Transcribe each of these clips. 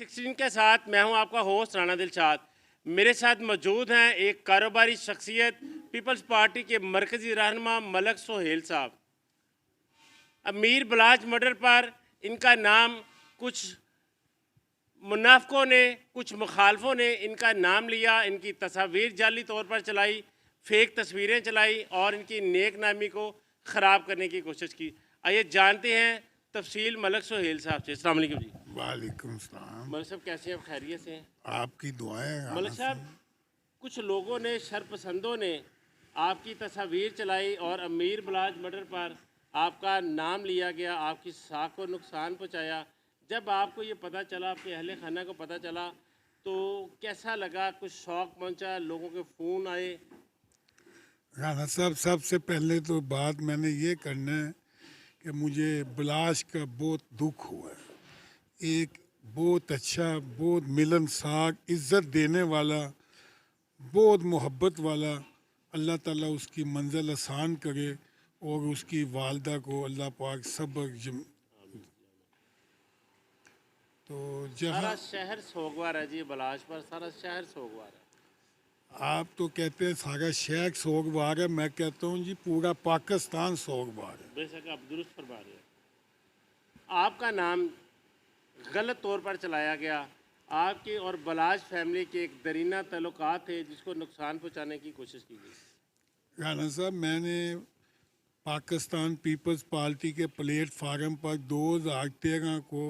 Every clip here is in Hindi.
16 के साथ मैं हूं आपका होस्ट राना दिलशाद। मेरे साथ मौजूद हैं एक कारोबारी शख्सियत पीपल्स पार्टी के मरकज़ी रहनुमा मलक सोहेल साहब। अमीर बलाच मर्डर पर इनका नाम कुछ मुनाफिकों ने, कुछ मुखालफों ने इनका नाम लिया, इनकी तस्वीर जाली तौर पर चलाई, फेक तस्वीरें चलाई और इनकी नेक नामी को ख़राब करने की कोशिश की। आइए जानते हैं तफसील मलक सोहेल साहब से। अस्सलाम वालेकुम जी। वालेकुम सलाम। मलक साहब कैसे हैं? आप खैरियत से हैं? आपकी दुआएं मलक साहब, कुछ लोगों ने, शरपसंदों ने आपकी तस्वीर चलाई और अमीर बलाच मर्डर पर आपका नाम लिया गया, आपकी साख को नुकसान पहुंचाया। जब आपको ये पता चला, आपके अहले खाना को पता चला, तो कैसा लगा? कुछ शौक पहुंचा? लोगों के फ़ोन आए? राना साहब, सबसे पहले तो बात मैंने ये करना है कि मुझे बलाश का बहुत दुख हुआ है। एक बहुत अच्छा, बहुत मिलनसार, इज़्ज़त देने वाला, बहुत मोहब्बत वाला, अल्लाह ताला उसकी मंजिल आसान करे और उसकी वालदा को अल्लाह पाक सब्र तो सारा जहाँ शहर सोगवार है जी, बलाच पर सारा शहर सोगवार है। आप तो कहते हैं सारा शहर सोगवार है, मैं कहता हूँ जी पूरा पाकिस्तान सोगवार है। बेशक आप दुरुस्त फरमा रहे हैं। आपका नाम गलत तौर पर चलाया गया। आपके और बलाच फैमिली के एक दरीना ताल्लुकात थे जिसको नुकसान पहुंचाने की कोशिश की गई। राना साहब, मैंने पाकिस्तान पीपल्स पार्टी के प्लेटफार्म पर 2013 को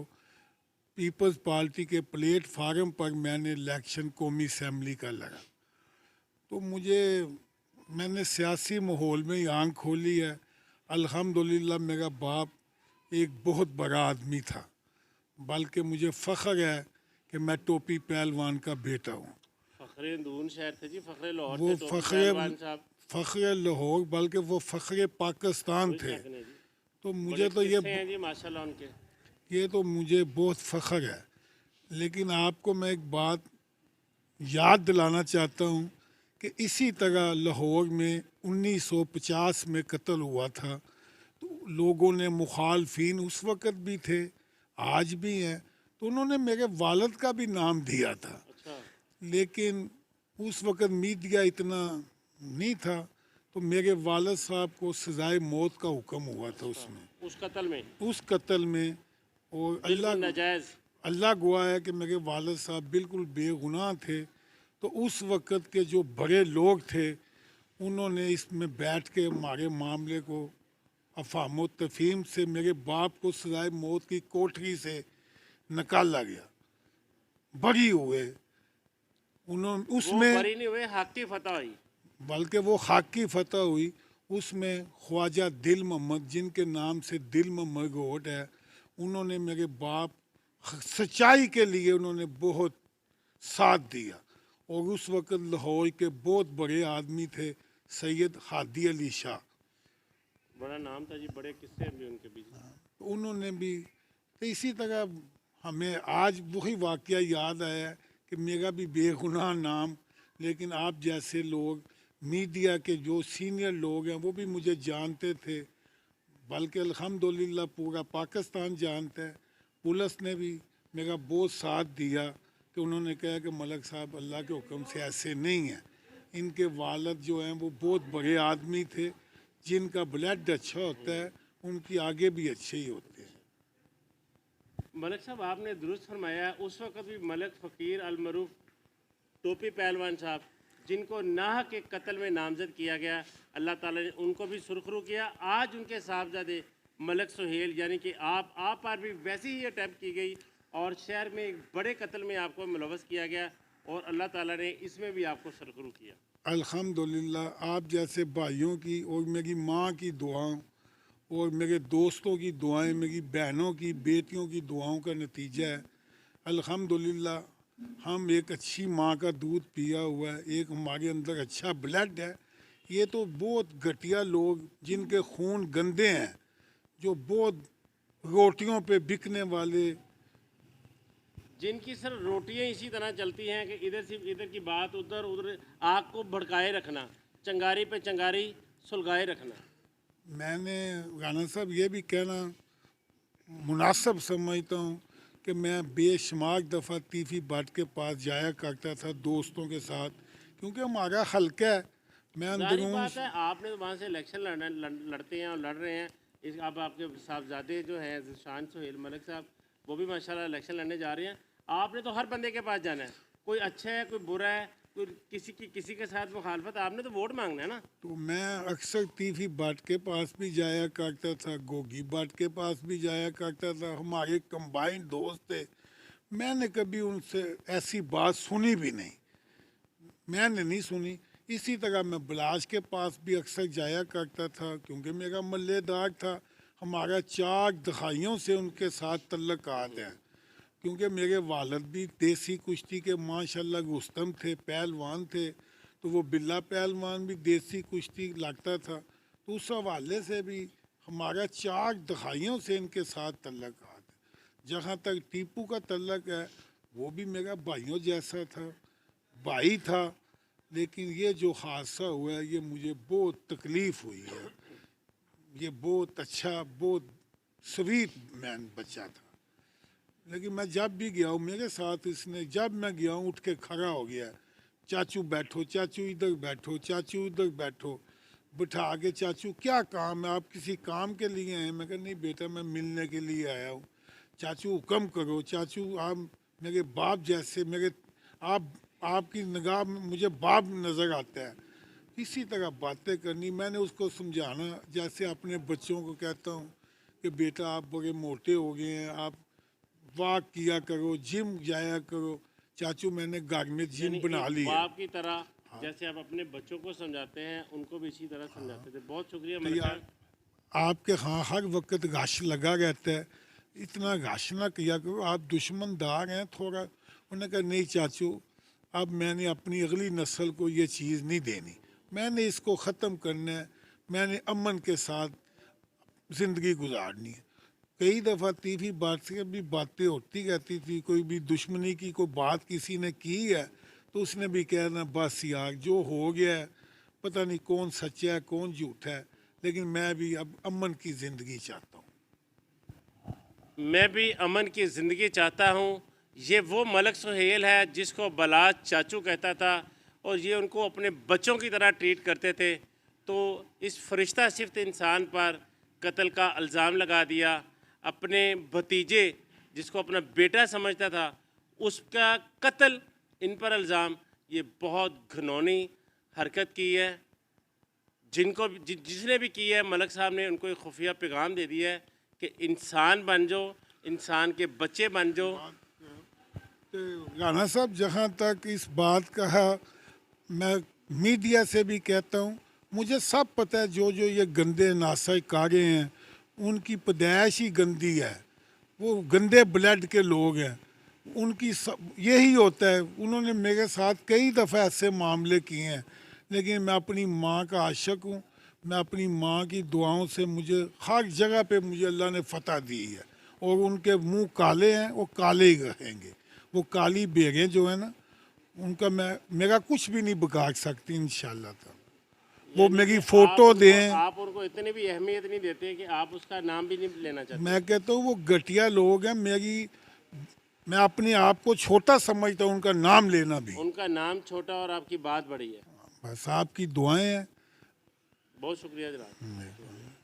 पीपल्स पार्टी के प्लेटफार्म पर मैंने इलेक्शन कौमी असम्बली का लड़ा। तो मैंने सियासी माहौल में ही आँख खोली है। अल्हम्दुलिल्लाह मेरा बाप एक बहुत बड़ा आदमी था, बल्कि मुझे फ़ख्र है कि मैं टोपी पहलवान का बेटा हूँ। फ़ख्रे दून शहर थे जी, फ़ख्रे लाहौर वो थे टोपी पहलवान साहब। फ़ख्र लाहौर, बल्कि वो फ़ख्र पाकिस्तान कोई थे। शक नहीं जी। तो बड़े मुझे तो किस्से हैं जी माशाल्लाह उनके। ये तो मुझे बहुत फ़ख्र है। लेकिन आपको मैं एक बात याद दिलाना चाहता हूँ कि इसी तरह लाहौर में 1950 में कत्ल हुआ था। तो लोगों ने, मुखालफिन उस वक़्त भी थे, आज भी हैं, तो उन्होंने मेरे वालिद का भी नाम दिया था। अच्छा, लेकिन उस वक़्त मीडिया इतना नहीं था, तो मेरे वालिद साहब को सज़ाए मौत का हुक्म हुआ था उसमें, उस कत्ल में उस कत्ल में। और बिल्कुल नाजायज़। अल्लाह गवाह है कि मेरे वालिद साहब बिल्कुल बेगुनाह थे। तो उस वक़्त के जो बड़े लोग थे, उन्होंने इसमें बैठ के हमारे मामले को अफ़ाम तफ़हीम से मेरे बाप को सज़ाए मौत की कोठरी से निकाला गया। बरी हुए उन्होंने वो उसमें, बरी नहीं हुए, हक की फतह हुई। बल्कि वो खाक की फतह हुई। उसमें ख्वाजा दिल मोहम्मद, जिनके नाम से दिल मोहम्मद रोड है, उन्होंने मेरे बाप सच्चाई के लिए उन्होंने बहुत साथ दिया। और उस वक़्त लाहौर के बहुत बड़े आदमी थे सैयद हादी अली शाह। बड़ा नाम था जी, बड़े किस्से भी उनके बीच। तो उन्होंने भी, तो इसी तरह हमें आज वही वाक़या याद आया कि मेरा भी बेगुनाह नाम, लेकिन आप जैसे लोग, मीडिया के जो सीनियर लोग हैं, वो भी मुझे जानते थे, बल्कि अल्हम्दुलिल्लाह पूरा पाकिस्तान जानता है। पुलिस ने भी मेरा बहुत साथ दिया कि उन्होंने कहा कि मलक साहब अल्लाह के हुक्म से ऐसे नहीं हैं। इनके वालिद जो हैं वो बहुत बड़े आदमी थे, जिनका ब्लड अच्छा होता है उनकी आगे भी अच्छे ही होते हैं। मलक साहब, आपने दुरुस्त फरमाया, उस वक्त भी मलक फ़कीर अलमरूफ टोपी पहलवान साहब, जिनको नाह के कत्ल में नामजद किया गया, अल्लाह ताला ने उनको भी सुरखरू किया। आज उनके साहबजादे मलक सुहेल यानी कि आप पर भी वैसी ही अटैम्प्ट की गई और शहर में एक बड़े कत्ल में आपको मुलवस किया गया और अल्लाह ताला ने इसमें भी आपको सुरखरू किया। अल्हम्दुलिल्लाह आप जैसे भाइयों की और मेरी माँ की दुआओं और मेरे दोस्तों की दुआएं, मेरी बहनों की, बेटियों की दुआओं का नतीजा है। अल्हम्दुलिल्लाह हम एक अच्छी माँ का दूध पिया हुआ है, एक हमारे अंदर अच्छा ब्लड है। ये तो बहुत घटिया लोग जिनके खून गंदे हैं, जो बहुत रोटियों पे बिकने वाले, जिनकी सर रोटियां इसी तरह चलती हैं कि इधर से इधर की बात उधर, उधर आग को भड़काए रखना, चंगारी पे चंगारी सुलगाए रखना। मैंने राना साहब ये भी कहना मुनासिब समझता हूँ कि मैं बेशुमार दफ़ा तीफी भट्ट के पास जाया करता था दोस्तों के साथ, क्योंकि हमारा हल्का है। मैं जाहिर अंदरूं बात है आपने तो वहाँ से इलेक्शन लड़ते हैं और लड़ रहे हैं। इस अब आपके साहबजादे जो हैं शान सुहेल मलिक साहब, वो भी माशाल्लाह इलेक्शन लड़ने जा रहे हैं। आपने तो हर बंदे के पास जाना है, कोई अच्छा है कोई बुरा है, कोई किसी के साथ मुखालफत, आपने तो वोट मांगना है ना। तो मैं अक्सर तीफी भट्ट के पास भी जाया करता था, गोगी भट्ट के पास भी जाया करता था, हमारे कंबाइंड दोस्त थे। मैंने कभी उनसे ऐसी बात सुनी भी नहीं, मैंने नहीं सुनी। इसी तरह मैं बिलाज के पास भी अक्सर जाया करता था, क्योंकि मेरा मल्लेदार था। हमारा 4 दहाइयों से उनके साथ तल्लुकात हैं, क्योंकि मेरे वालिद भी देसी कुश्ती के माशाल्लाह रुस्तम थे, पहलवान थे। तो वो बिल्ला पहलवान भी देसी कुश्ती लगता था। तो उस हवाले से भी हमारा 4 दहाइयों से इनके साथ तल्लुकात है। जहाँ तक टीपू का तल्लक है, वो भी मेरा भाइयों जैसा था, भाई था। लेकिन ये जो हादसा हुआ है, ये मुझे बहुत तकलीफ़ हुई है। ये बहुत अच्छा, बहुत स्वीट मैन बच्चा था। लेकिन मैं जब भी गया हूँ मेरे साथ इसने, जब मैं गया हूँ उठ के खड़ा हो गया, चाचू बैठो, चाचू इधर बैठो, चाचू उधर बैठो, बिठा के चाचू क्या काम है, आप किसी काम के लिए हैं? मैं कहा नहीं बेटा, मैं मिलने के लिए आया हूँ। चाचू हुक्म करो, चाचू आप मेरे बाप जैसे, मेरे आपकी निगाह में मुझे बाप नज़र आता है। इसी तरह बातें करनी। मैंने उसको समझाना जैसे अपने बच्चों को कहता हूँ कि बेटा आप बड़े मोटे हो गए हैं, आप वॉक किया करो, जिम जाया करो। चाचू मैंने घर में जिम यानी बना एक ली है। बाप की तरह जैसे आप अपने बच्चों को समझाते हैं, उनको भी इसी तरह समझाते थे। बहुत शुक्रिया तो मलिक यार साहब। आपके हाँ हर वक्त घास लगा रहता है, इतना घास ना किया करो, आप दुश्मनदार हैं थोड़ा। उन्होंने कहा नहीं चाचू, अब मैंने अपनी अगली नस्ल को ये चीज़ नहीं देनी, मैंने इसको ख़त्म करना है, मैंने अमन के साथ ज़िंदगी गुजारनी है। कई दफ़ा तीफी बात से भी बातें होती रहती थी, कोई भी दुश्मनी की कोई बात किसी ने की है तो उसने भी कहना बस यार जो हो गया है, पता नहीं कौन सच्चा है कौन झूठा है। लेकिन मैं भी अब अमन की ज़िंदगी चाहता हूँ। मैं भी अमन की ज़िंदगी चाहता हूँ। ये वो मलक सुहेल है जिसको बलाज चाचू कहता था, और ये उनको अपने बच्चों की तरह ट्रीट करते थे। तो इस फरिश्ता सिफ्त इंसान पर कत्ल का इल्ज़ाम लगा दिया। अपने भतीजे जिसको अपना बेटा समझता था, उसका कत्ल इन पर इल्ज़ाम, ये बहुत घिनौनी हरकत की है। जिसने भी की है, मलक साहब ने उनको एक खुफिया पैगाम दे दिया है कि इंसान बन जाओ, इंसान के बच्चे बन जाओ। तो राना साहब, जहाँ तक इस बात का है, मैं मीडिया से भी कहता हूँ, मुझे सब पता है जो जो ये गंदे नासकारे हैं उनकी पैदाइश ही गंदी है, वो गंदे ब्लड के लोग हैं, उनकी सब यही होता है। उन्होंने मेरे साथ कई दफ़ा ऐसे मामले किए हैं। लेकिन मैं अपनी माँ का आशिक हूँ, मैं अपनी माँ की दुआओं से मुझे हर जगह पे मुझे अल्लाह ने फतह दी है। और उनके मुंह काले हैं, वो काले ही रहेंगे। वो काली बेगें जो है ना, उनका मेरा कुछ भी नहीं बिगाड़ सकती इंशाल्लाह ताला। वो मेरी फ़ोटो दें। आप उनको इतनी भी अहमियत नहीं देते कि आप उसका नाम भी नहीं लेना चाहते। मैं कहता हूँ वो घटिया लोग हैं। मैं अपने आप को छोटा समझता हूँ, उनका नाम लेना भी। उनका नाम छोटा और आपकी बात बड़ी है। बस आपकी दुआएं हैं। बहुत शुक्रिया जनाब।